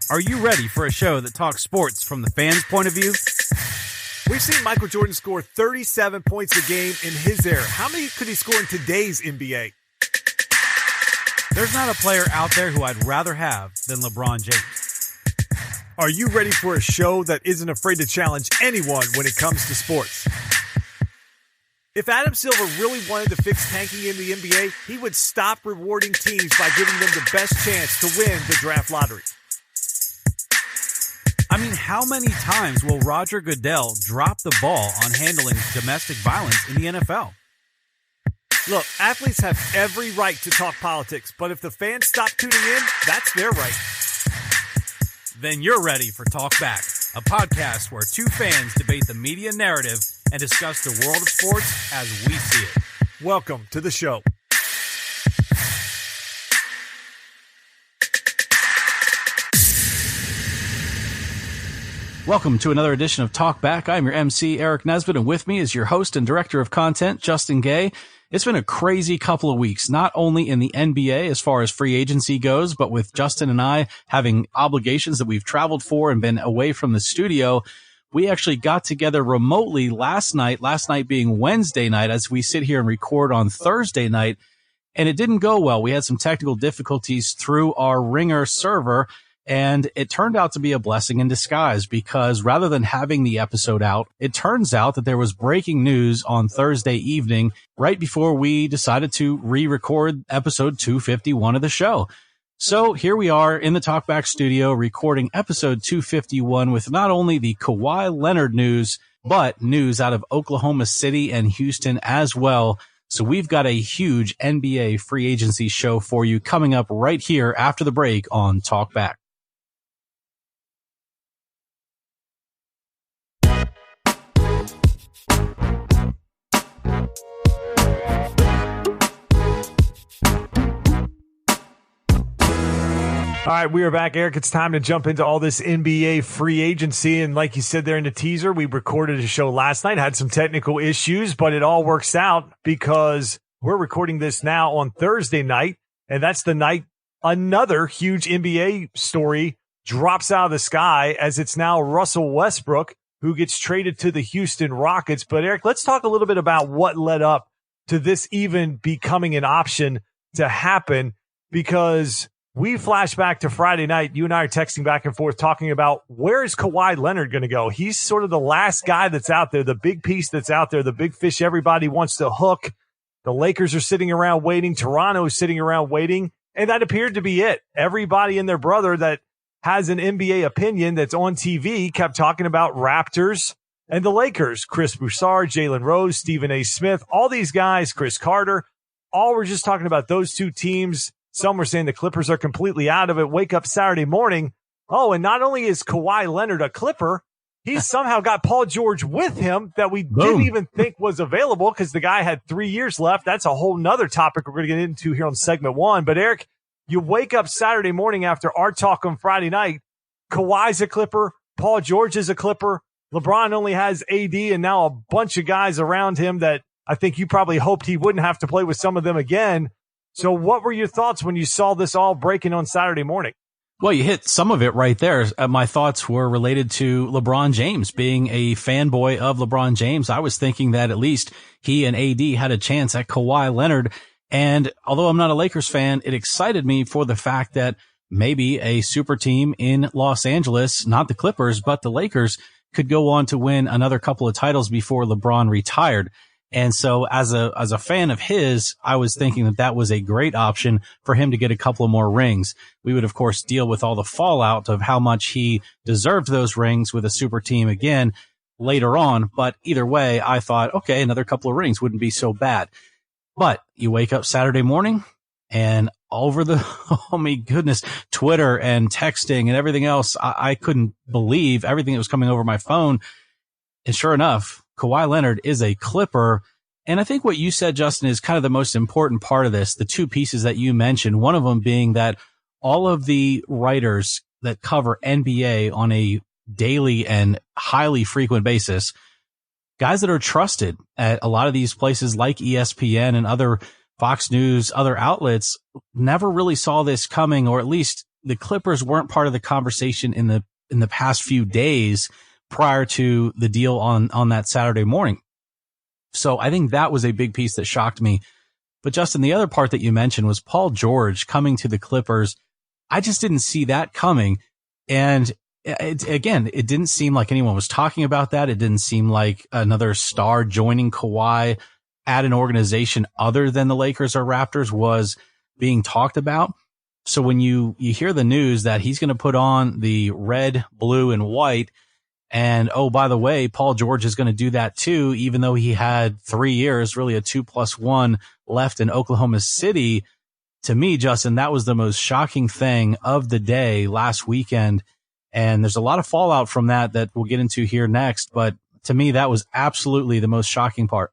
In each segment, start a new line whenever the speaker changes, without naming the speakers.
Are you ready for a show that talks sports from the fans' point of view?
We've seen Michael Jordan score 37 points a game in his era. How many could he score in today's NBA?
There's not a player out there who I'd rather have than LeBron James.
Are you ready for a show that isn't afraid to challenge anyone when it comes to sports? If Adam Silver really wanted to fix tanking in the NBA, he would stop rewarding teams by giving them the best chance to win the draft lottery.
I mean, how many times will Roger Goodell drop the ball on handling domestic violence in the NFL?
Look, athletes have every right to talk politics, but if the fans stop tuning in, that's their right.
Then you're ready for Talk Back, a podcast where two fans debate the media narrative and discuss the world of sports as we see it.
Welcome to the show.
Welcome to another edition of Talk Back. I'm your MC, Eric Nesbit, and with me is your host and director of content, Justin Gay. It's been a crazy couple of weeks, not only in the NBA as far as free agency goes, but with Justin and I having obligations that we've traveled for and been away from the studio. We actually got together remotely last night being Wednesday night, as we sit here and record on Thursday night, and it didn't go well. We had some technical difficulties through our Ringer server, and it turned out to be a blessing in disguise because rather than having the episode out, it turns out that there was breaking news on Thursday evening right before we decided to re-record episode 251 of the show. So here we are in the Talkback studio recording episode 251 with not only the Kawhi Leonard news, but news out of Oklahoma City and Houston as well. So we've got a huge NBA free agency show for you coming up right here after the break on Talkback.
All right, we are back, Eric. It's time to jump into all this NBA free agency. And like you said there in the teaser, we recorded a show last night, had some technical issues, but it all works out because we're recording this now on Thursday night. And that's the night another huge NBA story drops out of the sky, as it's now Russell Westbrook who gets traded to the Houston Rockets. But Eric, let's talk a little bit about what led up to this even becoming an option to happen, because we flash back to Friday night. You and I are texting back and forth talking about where is Kawhi Leonard going to go? He's sort of the last guy that's out there, the big piece that's out there, the big fish everybody wants to hook. The Lakers are sitting around waiting. Toronto is sitting around waiting. And that appeared to be it. Everybody and their brother that has an NBA opinion that's on TV kept talking about Raptors and the Lakers. Chris Broussard, Jalen Rose, Stephen A. Smith, all these guys, Chris Carter, all were just talking about those two teams. Some were saying the Clippers are completely out of it. Wake up Saturday morning. Oh, and not only is Kawhi Leonard a Clipper, he's somehow got Paul George with him that we didn't even think was available because the guy had 3 years left. That's a whole nother topic we're going to get into here on segment one. But Eric, you wake up Saturday morning after our talk on Friday night. Kawhi's a Clipper. Paul George is a Clipper. LeBron only has AD and now a bunch of guys around him that I think you probably hoped he wouldn't have to play with some of them again. So what were your thoughts when you saw this all breaking on Saturday morning?
Well, you hit some of it right there. My thoughts were related to LeBron James. Being a fanboy of LeBron James, I was thinking that at least he and AD had a chance at Kawhi Leonard. And although I'm not a Lakers fan, it excited me for the fact that maybe a super team in Los Angeles, not the Clippers, but the Lakers, could go on to win another couple of titles before LeBron retired. And so as a fan of his, I was thinking that that was a great option for him to get a couple of more rings. We would, of course, deal with all the fallout of how much he deserved those rings with a super team again later on. But either way, I thought, okay, another couple of rings wouldn't be so bad. But you wake up Saturday morning and over the, oh my goodness, Twitter and texting and everything else, I couldn't believe everything that was coming over my phone. And sure enough, Kawhi Leonard is a Clipper. And I think what you said, Justin, is kind of the most important part of this. The two pieces that you mentioned, one of them being that all of the writers that cover NBA on a daily and highly frequent basis guys that are trusted at a lot of these places like ESPN and other Fox News, other outlets, never really saw this coming, or at least the Clippers weren't part of the conversation in the past few days prior to the deal on that Saturday morning. So I think that was a big piece that shocked me. But Justin, the other part that you mentioned was Paul George coming to the Clippers. I just didn't see that coming. And it didn't seem like anyone was talking about that. It didn't seem like another star joining Kawhi at an organization other than the Lakers or Raptors was being talked about. So when you hear the news that he's going to put on the red, blue, and white, and oh, by the way, Paul George is going to do that too, even though he had 3 years, really a 2+1 left in Oklahoma City. To me, Justin, that was the most shocking thing of the day last weekend. And there's a lot of fallout from that we'll get into here next. But to me, that was absolutely the most shocking part.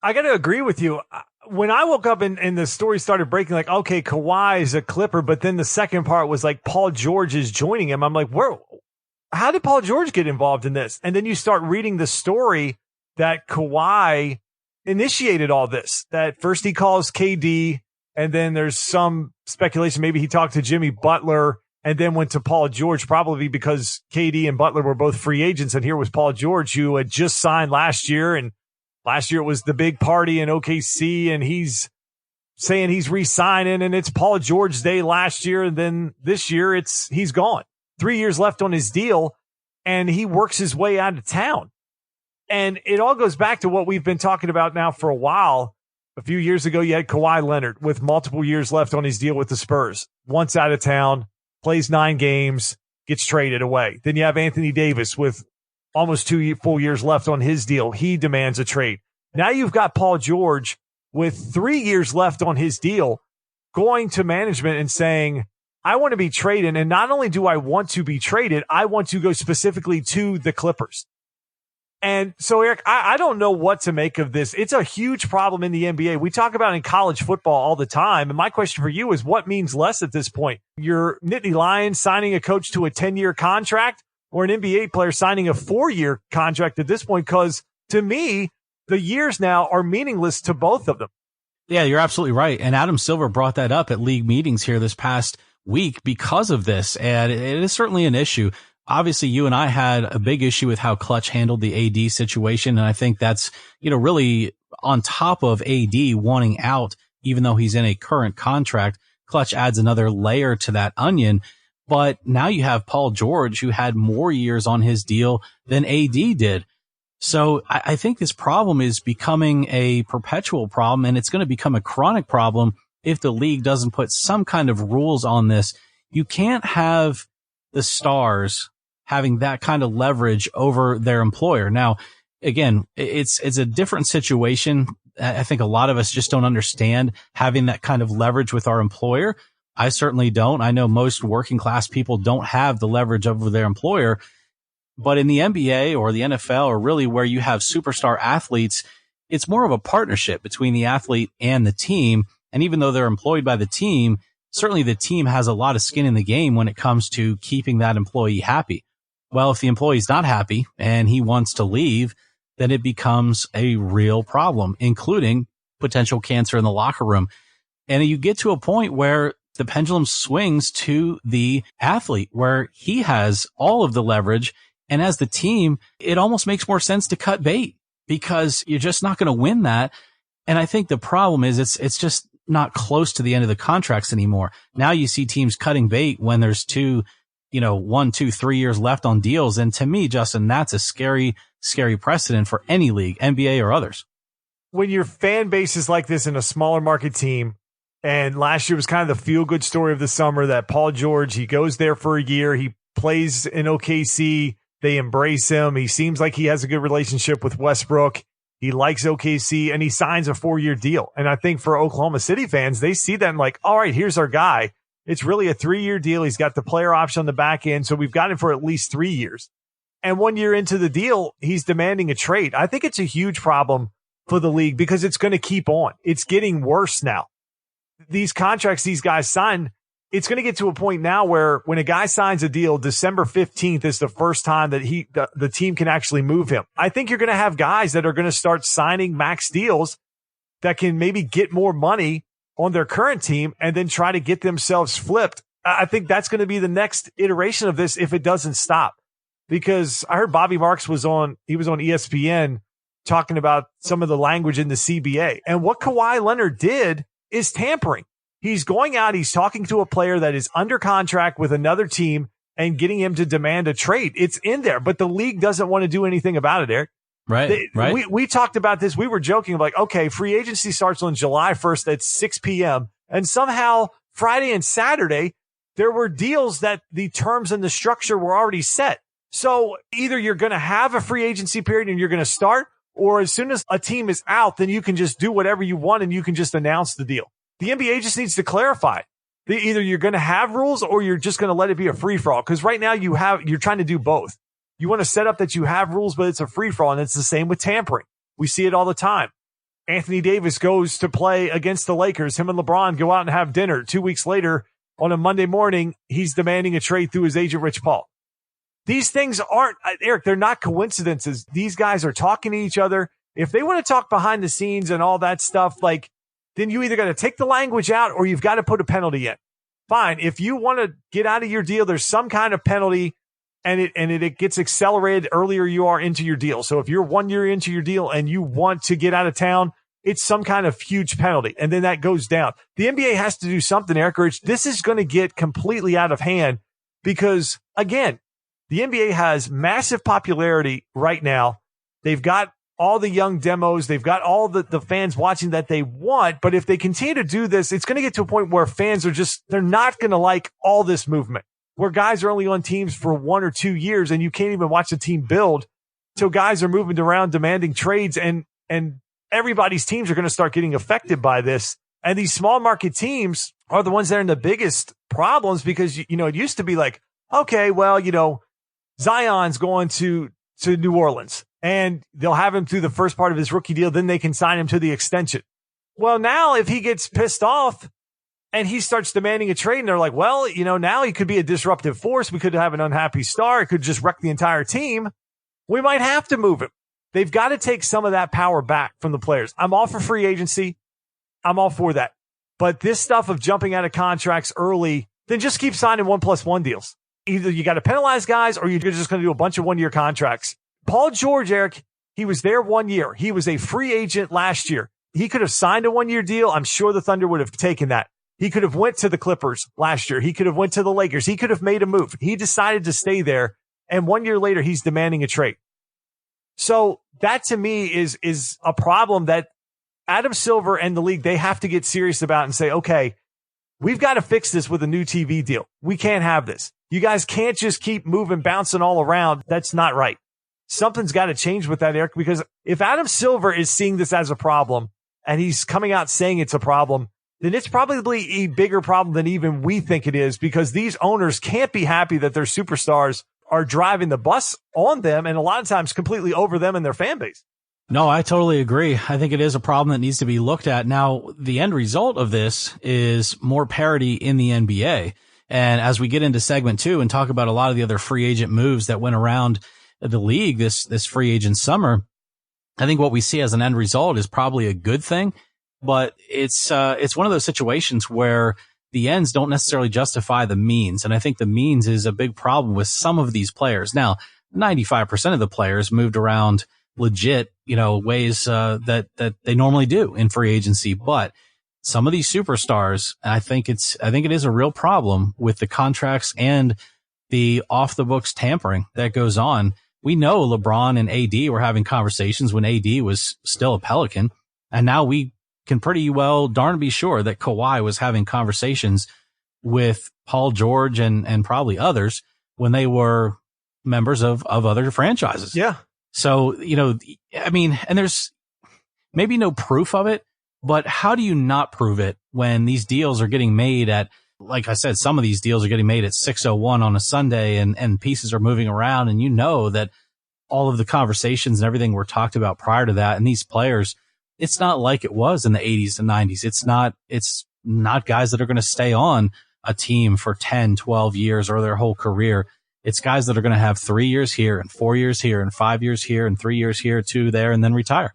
I got to agree with you. When I woke up and the story started breaking, like, okay, Kawhi is a Clipper, but then the second part was like Paul George is joining him. I'm like, how did Paul George get involved in this? And then you start reading the story that Kawhi initiated all this, that first he calls KD, and then there's some speculation maybe he talked to Jimmy Butler and then went to Paul George, probably because KD and Butler were both free agents. And here was Paul George, who had just signed last year. And last year it was the big party in OKC, and he's saying he's re-signing, and it's Paul George Day last year. And then this year he's gone. 3 years left on his deal, and he works his way out of town. And it all goes back to what we've been talking about now for a while. A few years ago, you had Kawhi Leonard with multiple years left on his deal with the Spurs. Once out of town, plays 9 games, gets traded away. Then you have Anthony Davis with almost 2 full years left on his deal. He demands a trade. Now you've got Paul George with 3 years left on his deal going to management and saying, I want to be traded. And not only do I want to be traded, I want to go specifically to the Clippers. And so, Eric, I don't know what to make of this. It's a huge problem in the NBA. We talk about it in college football all the time. And my question for you is, what means less at this point? Your Nittany Lions signing a coach to a 10-year contract, or an NBA player signing a 4-year contract at this point? Because to me, the years now are meaningless to both of them.
Yeah, you're absolutely right. And Adam Silver brought that up at league meetings here this past week because of this. And it is certainly an issue. Obviously, you and I had a big issue with how Clutch handled the AD situation. And I think that's, really on top of AD wanting out, even though he's in a current contract, Clutch adds another layer to that onion. But now you have Paul George, who had more years on his deal than AD did. So I think this problem is becoming a perpetual problem, and it's going to become a chronic problem if the league doesn't put some kind of rules on this. You can't have the stars having that kind of leverage over their employer. Now, again, it's a different situation. I think a lot of us just don't understand having that kind of leverage with our employer. I certainly don't. I know most working class people don't have the leverage over their employer. But in the NBA or the NFL, or really where you have superstar athletes, it's more of a partnership between the athlete and the team. And even though they're employed by the team, certainly the team has a lot of skin in the game when it comes to keeping that employee happy. Well, if the employee's not happy and he wants to leave, then it becomes a real problem, including potential cancer in the locker room. And you get to a point where the pendulum swings to the athlete, where he has all of the leverage. And as the team, it almost makes more sense to cut bait, because you're just not going to win that. And I think the problem is it's just not close to the end of the contracts anymore. Now you see teams cutting bait when there's 1, 2, 3 years left on deals. And to me, Justin, that's a scary, scary precedent for any league, NBA or others.
When your fan base is like this in a smaller market team, and last year was kind of the feel-good story of the summer that Paul George, he goes there for a year, he plays in OKC, they embrace him, he seems like he has a good relationship with Westbrook, he likes OKC, and he signs a 4-year deal. And I think for Oklahoma City fans, they see that and like, all right, here's our guy. It's really a 3-year deal. He's got the player option on the back end, so we've got him for at least 3 years. And 1 year into the deal, he's demanding a trade. I think it's a huge problem for the league because it's going to keep on. It's getting worse now. These contracts these guys sign, it's going to get to a point now where when a guy signs a deal, December 15th is the first time that the team can actually move him. I think you're going to have guys that are going to start signing max deals that can maybe get more money on their current team and then try to get themselves flipped. I think that's going to be the next iteration of this if it doesn't stop. Because I heard Bobby Marks was on ESPN talking about some of the language in the CBA. And what Kawhi Leonard did is tampering. He's going out, he's talking to a player that is under contract with another team and getting him to demand a trade. It's in there, but the league doesn't want to do anything about it, Eric.
Right.
We talked about this. We were joking like, okay, free agency starts on July 1st at 6 p.m. And somehow Friday and Saturday, there were deals that the terms and the structure were already set. So either you're going to have a free agency period and you're going to start, or as soon as a team is out, then you can just do whatever you want and you can just announce the deal. The NBA just needs to clarify. Either you're going to have rules or you're just going to let it be a free-for-all. Because right now you're trying to do both. You want to set up that you have rules, but it's a free-for-all, and it's the same with tampering. We see it all the time. Anthony Davis goes to play against the Lakers. Him and LeBron go out and have dinner. 2 weeks later, on a Monday morning, he's demanding a trade through his agent, Rich Paul. These things aren't, Eric, they're not coincidences. These guys are talking to each other. If they want to talk behind the scenes and all that stuff, then you either got to take the language out or you've got to put a penalty in. Fine. If you want to get out of your deal, there's some kind of penalty and it gets accelerated earlier you are into your deal. So if you're 1 year into your deal and you want to get out of town, it's some kind of huge penalty. And then that goes down. The NBA has to do something, Eric, or this is going to get completely out of hand because, again, the NBA has massive popularity right now. They've got all the young demos. They've got all the fans watching that they want. But if they continue to do this, it's going to get to a point where fans they're not going to like all this movement, where guys are only on teams for 1 or 2 years and you can't even watch the team build. So guys are moving around demanding trades and everybody's teams are going to start getting affected by this. And these small market teams are the ones that are in the biggest problems because, it used to be like, okay, well, Zion's going to New Orleans and they'll have him through the first part of his rookie deal. Then they can sign him to the extension. Well, now if he gets pissed off and he starts demanding a trade and they're like, well, now he could be a disruptive force. We could have an unhappy star. It could just wreck the entire team. We might have to move him. They've got to take some of that power back from the players. I'm all for free agency. I'm all for that. But this stuff of jumping out of contracts early, then just keep signing 1+1 deals. Either you got to penalize guys or you're just going to do a bunch of 1 year contracts. Paul George, Eric, he was there 1 year. He was a free agent last year. He could have signed a 1 year deal. I'm sure the Thunder would have taken that. He could have went to the Clippers last year. He could have went to the Lakers. He could have made a move. He decided to stay there. And 1 year later, he's demanding a trade. So that to me is a problem that Adam Silver and the league, they have to get serious about and say, okay, we've got to fix this with a new TV deal. We can't have this. You guys can't just keep moving, bouncing all around. That's not right. Something's got to change with that, Eric, because if Adam Silver is seeing this as a problem and he's coming out saying it's a problem, then it's probably a bigger problem than even we think it is because these owners can't be happy that their superstars are driving the bus on them and a lot of times completely over them and their fan base.
No, I totally agree. I think it is a problem that needs to be looked at. Now, the end result of this is more parity in the NBA. And as we get into segment 2 and talk about a lot of the other free agent moves that went around the league this free agent summer, I think what we see as an end result is probably a good thing, but it's one of those situations where the ends don't necessarily justify the means. And I think the means is a big problem with some of these players. Now, 95% of the players moved around legit, ways, that they normally do in free agency. But some of these superstars, I think it is a real problem with the contracts and the off the books tampering that goes on. We know LeBron and AD were having conversations when AD was still a Pelican. And now we can pretty well darn be sure that Kawhi was having conversations with Paul George and probably others when they were members of other franchises.
Yeah.
So, and there's maybe no proof of it, but how do you not prove it when these deals are getting made at, like I said, some of these deals are getting made at 6:01 on a Sunday and pieces are moving around and that all of the conversations and everything were talked about prior to that. And these players, it's not like it was in the 80s and 90s. It's not guys that are going to stay on a team for 10, 12 years or their whole career. It's guys that are going to have 3 years here and 4 years here and 5 years here and 3 years here, 2 there, and then retire.